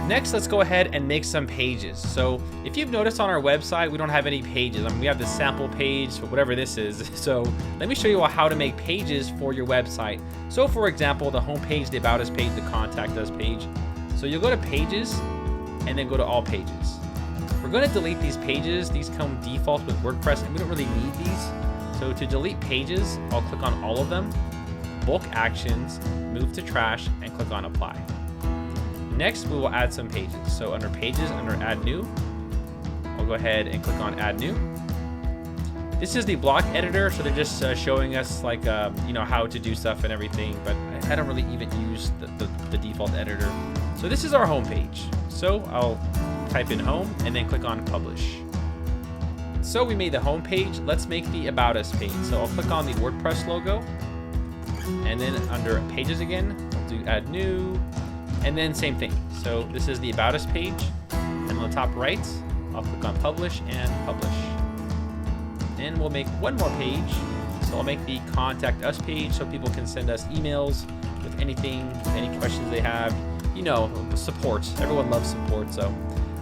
Next, let's go ahead and make some pages. So if you've noticed on our website, we don't have any pages. I mean, we have the sample page for whatever this is. So let me show you how to make pages for your website. So for example, the home page, the About Us page, the Contact Us page. So you'll go to Pages and then go to All Pages. We're going to delete these pages. These come default with WordPress and we don't really need these. So to delete pages, I'll click on all of them, Bulk Actions, move to Trash, and click on Apply. Next, we will add some pages. So under Pages, under Add New, I'll go ahead and click on Add New. This is the block editor, so they're just showing us like how to do stuff and everything, but I don't really even use the default editor. So this is our home page. So I'll type in home and then click on Publish. So we made the home page. Let's make the About Us page. So I'll click on the WordPress logo, and then under Pages again, I'll do Add New. And then same thing. So this is the About Us page. And on the top right, I'll click on Publish and Publish. And we'll make one more page. So I'll make the Contact Us page so people can send us emails with anything, any questions they have. You know, support. Everyone loves support. So,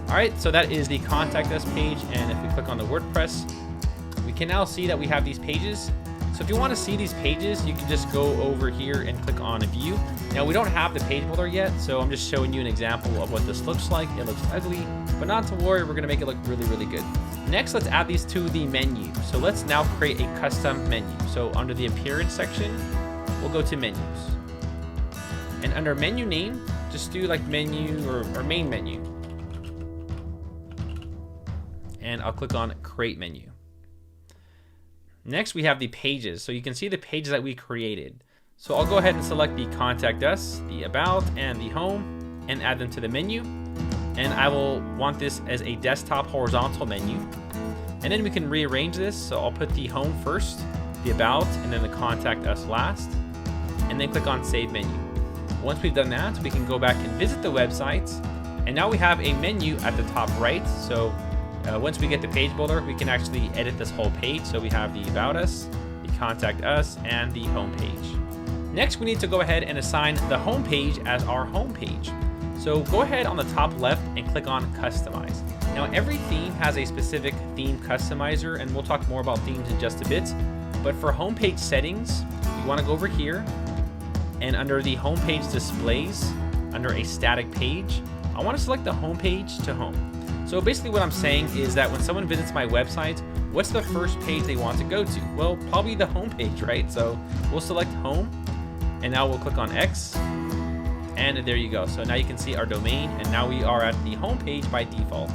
all right. So that is the Contact Us page. And if we click on the WordPress, we can now see that we have these pages. So if you want to see these pages, you can just go over here and click on View. Now we don't have the page builder yet, so I'm just showing you an example of what this looks like. It looks ugly, but not to worry, we're gonna make it look really, really good. Next, let's add these to the menu. So let's now create a custom menu. So under the Appearance section, we'll go to Menus. And under Menu Name, just do like Menu or Main Menu. And I'll click on Create Menu. Next, we have the pages. So you can see the pages that we created. So I'll go ahead and select the Contact Us, the About, and the Home, and add them to the menu. And I will want this as a desktop horizontal menu. And then we can rearrange this. So I'll put the Home first, the About, and then the Contact Us last. And then click on Save Menu. Once we've done that, we can go back and visit the website. And now we have a menu at the top right. So once we get the page builder, we can actually edit this whole page. So we have the About Us, the Contact Us, and the Home page. Next, we need to go ahead and assign the home page as our home page. So go ahead on the top left and click on Customize. Now every theme has a specific theme customizer, and we'll talk more about themes in just a bit. But for homepage settings, you want to go over here, and under the homepage displays, under a static page, I want to select the homepage to home. So basically what I'm saying is that when someone visits my website, what's the first page they want to go to? Well, probably the home page, right? So we'll select home, and now we'll click on X, and there you go. So now you can see our domain, and now we are at the home page by default.